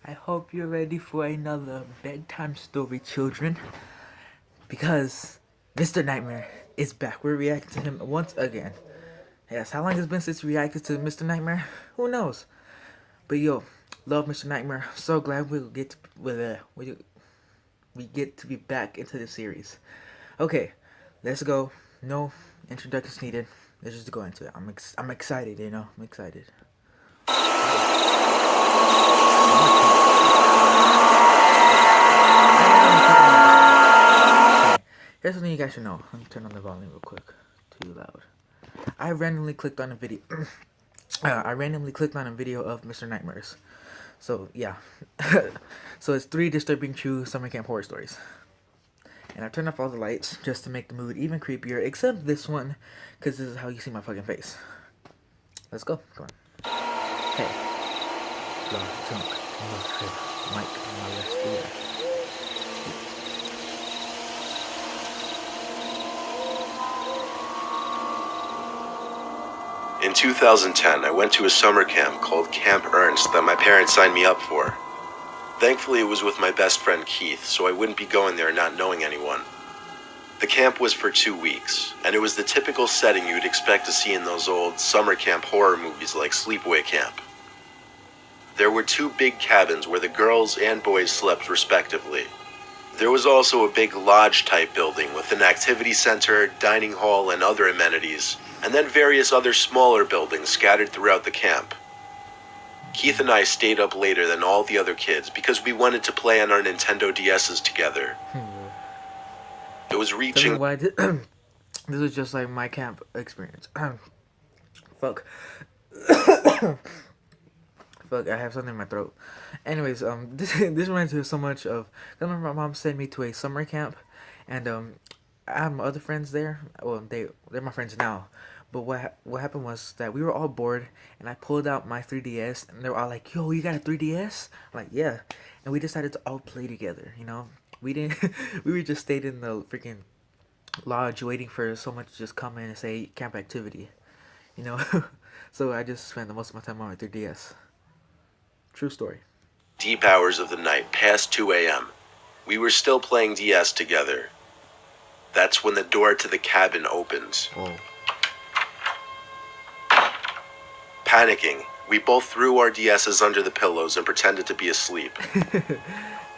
I hope you're ready for another bedtime story, children. Because Mr. Nightmare is back. We're reacting to him once again. Yes, how long has it been since we reacted to Mr. Nightmare? Who knows? But yo, love Mr. Nightmare. So glad we get to be back into the series. Okay, let's go. No introductions needed. Let's just go into it. I'm excited. I'm excited. Here's something you guys should know. Let me turn on the volume real quick. Too loud. I randomly clicked on a video. I randomly clicked on a video of Mr. Nightmares. So yeah, so it's 3 disturbing true summer camp horror stories. And I turned off all the lights just to make the mood even creepier, except this one, because this is how you see my fucking face. Let's go. Come on. Hey, love, drunk, Mike, molester. In 2010, I went to a summer camp called Camp Ernst that my parents signed me up for. Thankfully, it was with my best friend Keith, so I wouldn't be going there not knowing anyone. The camp was for 2 weeks, and it was the typical setting you'd expect to see in those old summer camp horror movies like Sleepaway Camp. There were 2 big cabins where the girls and boys slept respectively. There was also a big lodge-type building with an activity center, dining hall, and other amenities, and then various other smaller buildings scattered throughout the camp. Keith and I stayed up later than all the other kids because we wanted to play on our Nintendo DS's together. It was reaching... Why this was just like my camp experience. Fuck. Fuck, I have something in my throat. Anyways, this reminds me so much of... I remember my mom sent me to a summer camp, and I had my other friends there. Well, they're my friends now. But what happened was that we were all bored, and I pulled out my 3DS, and they were all like, "Yo, you got a 3DS?" I'm like, "Yeah." And we decided to all play together. We didn't. We just stayed in the freaking lodge waiting for someone to just come in and say camp activity. You know. So I just spent the most of my time on my 3DS. True story. Deep hours of the night, past 2 a.m. We were still playing DS together. That's when the door to the cabin opens. Whoa. Panicking, we both threw our DSs under the pillows and pretended to be asleep.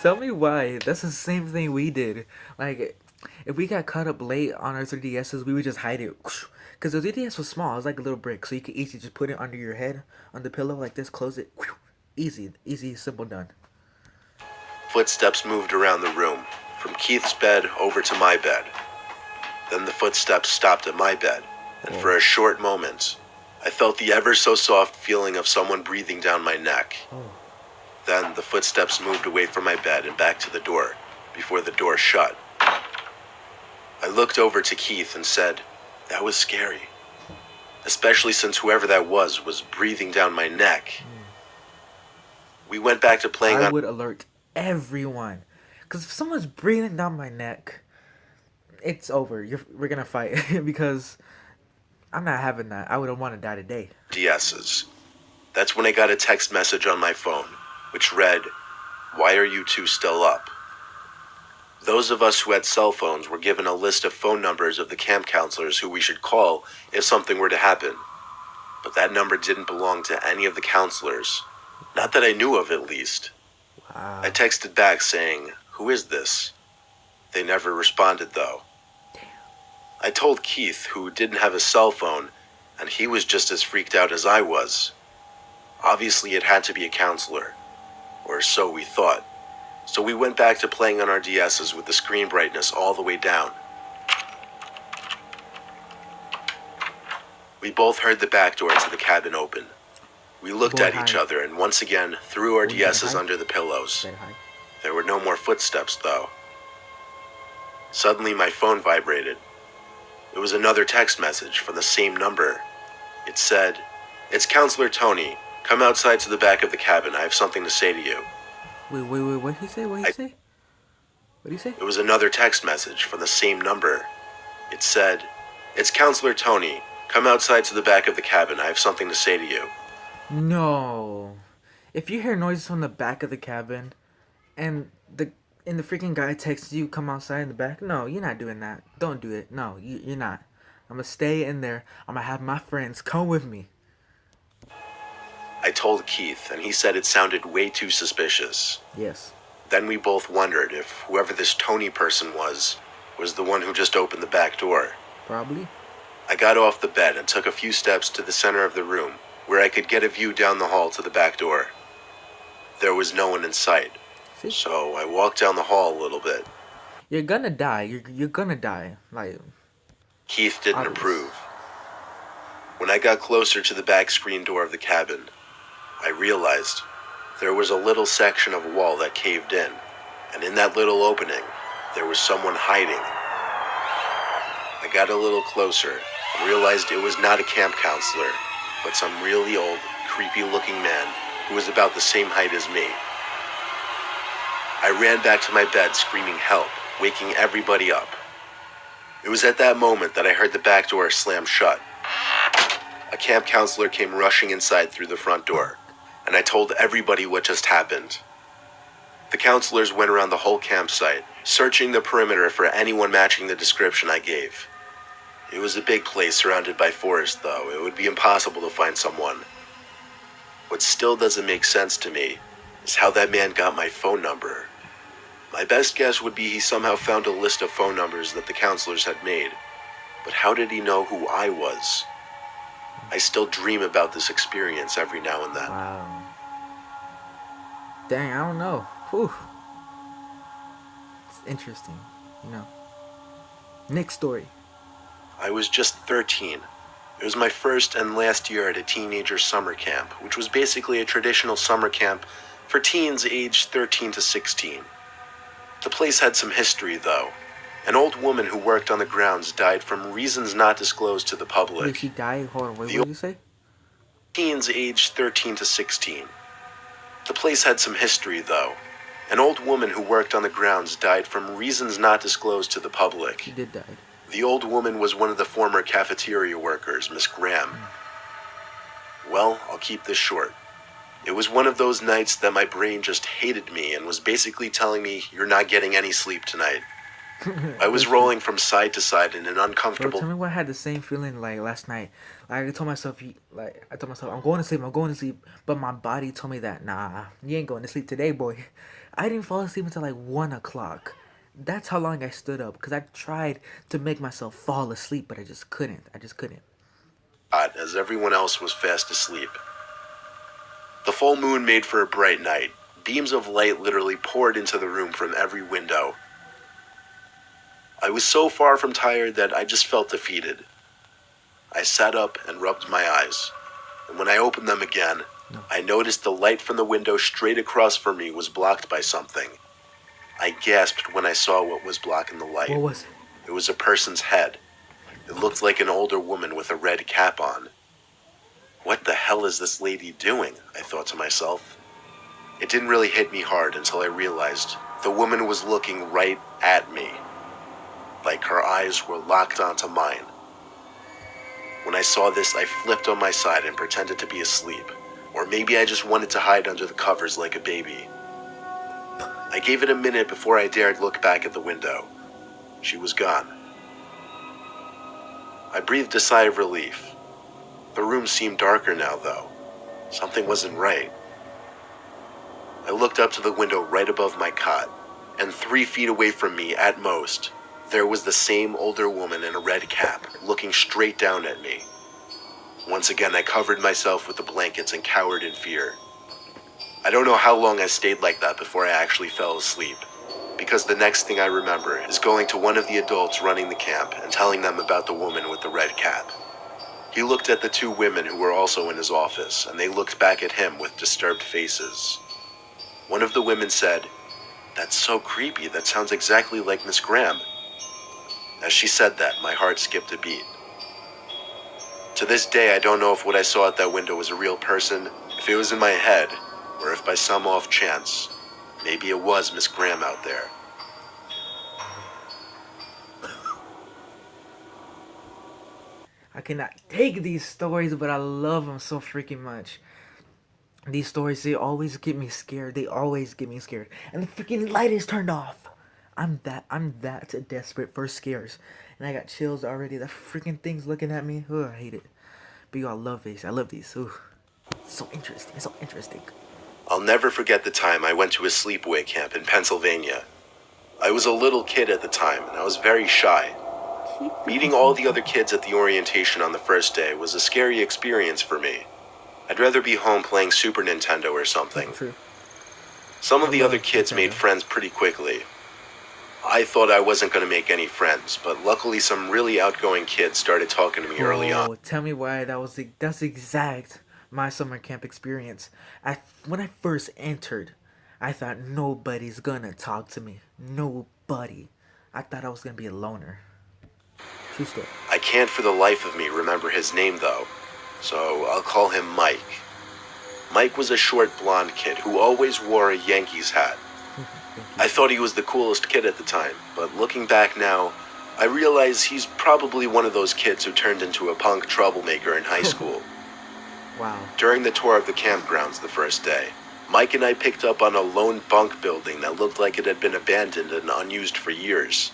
Tell me why. That's the same thing we did. Like, if we got caught up late on our 3DSs, we would just hide it. Because the 3DS was small. It was like a little brick. So you could easily just put it under your head, on the pillow like this, close it. Easy, simple, done. Footsteps moved around the room, from Keith's bed over to my bed. Then the footsteps stopped at my bed, and for a short moment, I felt the ever so soft feeling of someone breathing down my neck. Then the footsteps moved away from my bed and back to the door, before the door shut. I looked over to Keith and said, "That was scary. Especially since whoever that was breathing down my neck." We went back to playing I would alert everyone. Because if someone's breathing down my neck, it's over. We're gonna fight. Because I'm not having that. I wouldn't want to die today. DS's. That's when I got a text message on my phone, which read, "Why are you two still up?" Those of us who had cell phones were given a list of phone numbers of the camp counselors who we should call if something were to happen. But that number didn't belong to any of the counselors. Not that I knew of, at least. Wow. I texted back saying, "Who is this?" They never responded, though. I told Keith, who didn't have a cell phone, and he was just as freaked out as I was. Obviously, it had to be a counselor. Or so we thought. So we went back to playing on our DS's with the screen brightness all the way down. We both heard the back door to the cabin open. We looked at each other and once again threw our DS's under the pillows. There were no more footsteps, though. Suddenly, my phone vibrated. It was another text message from the same number. It said, "It's Counselor Tony. Come outside to the back of the cabin. I have something to say to you." Wait, what did he say? What did he say? It was another text message from the same number. It said, "It's Counselor Tony. Come outside to the back of the cabin. I have something to say to you." No. if you hear noises from the back of the cabin, and the freaking guy texts you come outside in the back, no, you're not doing that. Don't do it. No, you're not. I'm gonna stay in there. I'm gonna have my friends come with me. I told Keith, and he said it sounded way too suspicious. Yes. Then we both wondered if whoever this Tony person was the one who just opened the back door. Probably. I got off the bed and took a few steps to the center of the room, where I could get a view down the hall to the back door. There was no one in sight, See? so I walked down the hall a little bit. You're gonna die. You're gonna die. Like, Keith didn't obvious. approve. When I got closer to the back screen door of the cabin, I realized there was a little section of wall that caved in, and in that little opening, there was someone hiding. I got a little closer and realized it was not a camp counselor, but some really old, creepy-looking man who was about the same height as me. I ran back to my bed screaming help, waking everybody up. It was at that moment that I heard the back door slam shut. A camp counselor came rushing inside through the front door, and I told everybody what just happened. The counselors went around the whole campsite, searching the perimeter for anyone matching the description I gave. It was a big place surrounded by forest, though. It would be impossible to find someone. What still doesn't make sense to me is how that man got my phone number. My best guess would be he somehow found a list of phone numbers that the counselors had made. But how did he know who I was? I still dream about this experience every now and then. Wow. Dang, I don't know. Whew. It's interesting, you know. Next story. I was just 13. It was my first and last year at a teenager summer camp, which was basically a traditional summer camp for teens aged 13 to 16. The place had some history, though. An old woman who worked on the grounds died from reasons not disclosed to the Wait, public. she died? Hold on, what The did you say? teens aged 13 to 16. The place had some history, though. An old woman who worked on the grounds died from reasons not disclosed to the public. She did die. The old woman was one of the former cafeteria workers, Miss Graham. Well, I'll keep this short. It was one of those nights that my brain just hated me and was basically telling me, you're not getting any sleep tonight. I was Listen, rolling from side to side in an bro, uncomfortable... tell me what I had the same feeling like last night. Like I told myself, I'm going to sleep, I'm going to sleep, but my body told me that, nah, you ain't going to sleep today, boy. I didn't fall asleep until like 1 o'clock. That's how long I stood up, because I tried to make myself fall asleep, but I just couldn't. as everyone else was fast asleep. The full moon made for a bright night. Beams of light literally poured into the room from every window. I was so far from tired that I just felt defeated. I sat up and rubbed my eyes, and when I opened them again, No. I noticed the light from the window straight across from me was blocked by something. I gasped when I saw what was blocking the light. What was it? It was a person's head. It looked like an older woman with a red cap on. What the hell is this lady doing? I thought to myself. It didn't really hit me hard until I realized the woman was looking right at me, like her eyes were locked onto mine. When I saw this, I flipped on my side and pretended to be asleep, or maybe I just wanted to hide under the covers like a baby. I gave it a minute before I dared look back at the window. She was gone. I breathed a sigh of relief. The room seemed darker now, though. Something wasn't right. I looked up to the window right above my cot, and 3 feet away from me, at most, there was the same older woman in a red cap, looking straight down at me. Once again, I covered myself with the blankets and cowered in fear. I don't know how long I stayed like that before I actually fell asleep, because the next thing I remember is going to one of the adults running the camp and telling them about the woman with the red cap. He looked at the 2 women who were also in his office, and they looked back at him with disturbed faces. One of the women said, "That's so creepy, that sounds exactly like Miss Graham." As she said that, my heart skipped a beat. To this day, I don't know if what I saw at that window was a real person, if it was in my head, or if by some off chance, maybe it was Miss Graham out there. I cannot take these stories, but I love them so freaking much. These stories, they always get me scared. They always get me scared. And the freaking light is turned off. I'm that desperate for scares. And I got chills already. The freaking thing's looking at me. Ugh, I hate it. But y'all love these. I love these. Ooh. So interesting. So interesting. I'll never forget the time I went to a sleepaway camp in Pennsylvania. I was a little kid at the time, and I was very shy. Meeting all the other kids at the orientation on the first day was a scary experience for me. I'd rather be home playing Super Nintendo or something. True. Some of I the other love kids made Nintendo. friends pretty quickly. I thought I wasn't going to make any friends, but luckily some really outgoing kids started talking to me early on. Bro, tell me why that's exact my summer camp experience. When I first entered, I thought nobody's gonna talk to me. Nobody. I thought I was gonna be a loner. True story. I can't for the life of me remember his name though, so I'll call him Mike. Mike was a short blonde kid who always wore a Yankees hat. Thank I you. thought he was the coolest kid at the time, but looking back now, I realize he's probably one of those kids who turned into a punk troublemaker in high school. Wow. During the tour of the campgrounds the first day, Mike and I picked up on a lone bunk building that looked like it had been abandoned and unused for years.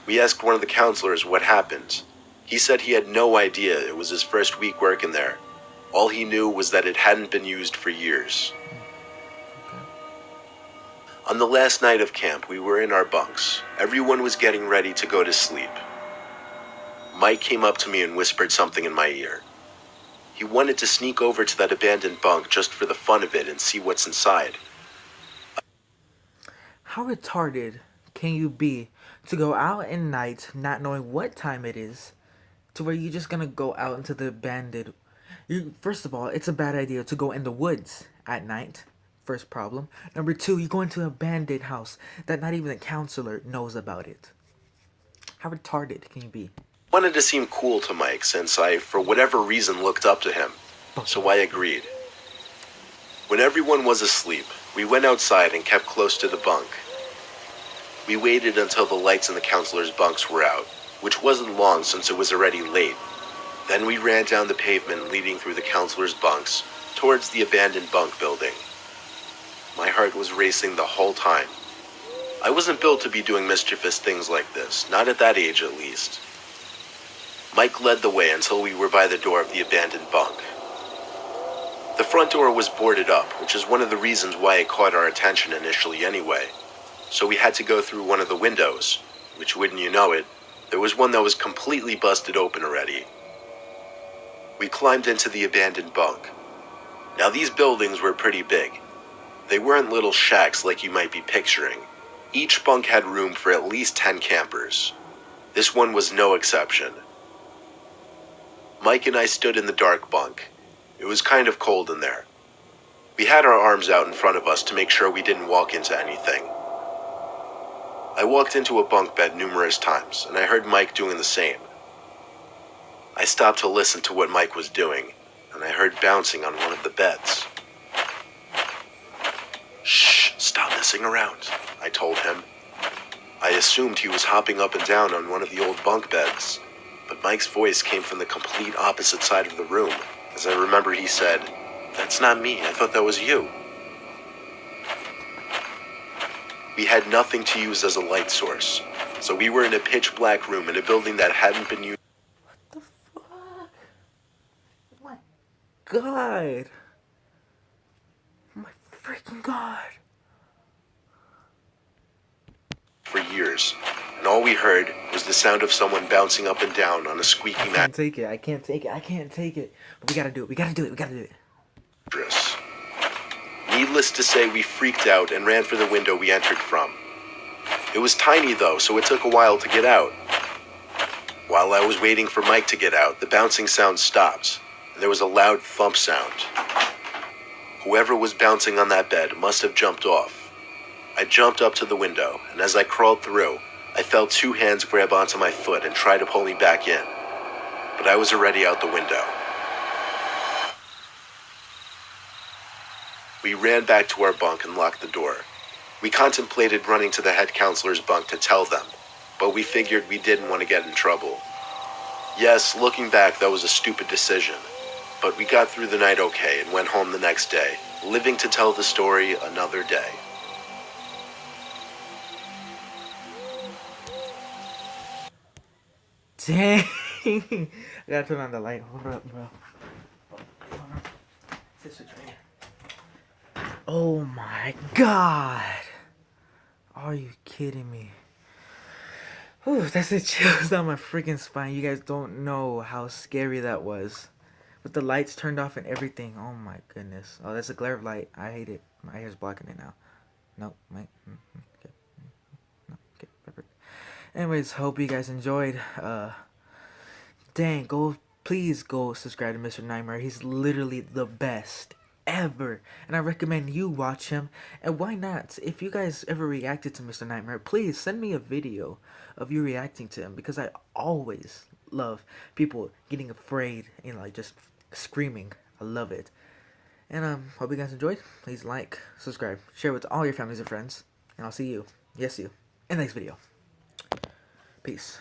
We asked one of the counselors what happened. He said he had no idea. It was his first week working there. All he knew was that it hadn't been used for years. Okay. On the last night of camp, we were in our bunks. Everyone was getting ready to go to sleep. Mike came up to me and whispered something in my ear. He wanted to sneak over to that abandoned bunk just for the fun of it and see what's inside. How retarded can you be to go out at night not knowing what time it is to where you're just gonna go out into the abandoned. You first of all, it's a bad idea to go in the woods at night. First problem. Number two, you go into an abandoned house that not even the counselor knows about it. How retarded can you be? I wanted to seem cool to Mike since I, for whatever reason, looked up to him. So I agreed. When everyone was asleep, we went outside and kept close to the bunk. We waited until the lights in the counselor's bunks were out, which wasn't long since it was already late. Then we ran down the pavement leading through the counselor's bunks towards the abandoned bunk building. My heart was racing the whole time. I wasn't built to be doing mischievous things like this, not at that age at least. Mike led the way until we were by the door of the abandoned bunk. The front door was boarded up, which is one of the reasons why it caught our attention initially anyway. So we had to go through one of the windows, which, wouldn't you know it, there was one that was completely busted open already. We climbed into the abandoned bunk. Now these buildings were pretty big. They weren't little shacks like you might be picturing. Each bunk had room for at least 10 campers. This one was no exception. Mike and I stood in the dark bunk. It was kind of cold in there. We had our arms out in front of us to make sure we didn't walk into anything. I walked into a bunk bed numerous times, and I heard Mike doing the same. I stopped to listen to what Mike was doing, and I heard bouncing on one of the beds. Shh, stop messing around, I told him. I assumed he was hopping up and down on one of the old bunk beds, but Mike's voice came from the complete opposite side of the room, as I remember he said, "That's not me, I thought that was you." We had nothing to use as a light source, so we were in a pitch black room in a building that hadn't been used What the fuck? Oh my god. Oh my freaking god. for years, and all we heard was the sound of someone bouncing up and down on a squeaky I can't take it. I can't take it. I can't take it. But we gotta do it. We gotta do it. We gotta do it. mattress. Needless to say, we freaked out and ran for the window we entered from. It was tiny though, so it took a while to get out. While I was waiting for Mike to get out, the bouncing sound stopped, and there was a loud thump sound. Whoever was bouncing on that bed must have jumped off. I jumped up to the window, and as I crawled through, I felt two hands grab onto my foot and try to pull me back in. But I was already out the window. We ran back to our bunk and locked the door. We contemplated running to the head counselor's bunk to tell them, but we figured we didn't want to get in trouble. Yes, looking back, that was a stupid decision. But we got through the night okay and went home the next day, living to tell the story another day. Dang. I gotta turn on the light. Hold up, bro. Hold on. Sit switch right here. Oh my god. Are you kidding me? Whew, that's the chills down my freaking spine. You guys don't know how scary that was. With the lights turned off and everything. Oh my goodness. Oh, that's a glare of light. I hate it. My hair's blocking it now. Nope. Okay. No. Okay. Perfect. Anyways, hope you guys enjoyed. Dang, please go subscribe to Mr. Nightmare. He's literally the best ever, and I recommend you watch him. And why not? If you guys ever reacted to Mr. Nightmare, please send me a video of you reacting to him, because I always love people getting afraid and like just screaming. I love it. And hope you guys enjoyed. Please like, subscribe, share with all your families and friends, and I'll see you, yes you, in the next video. Peace.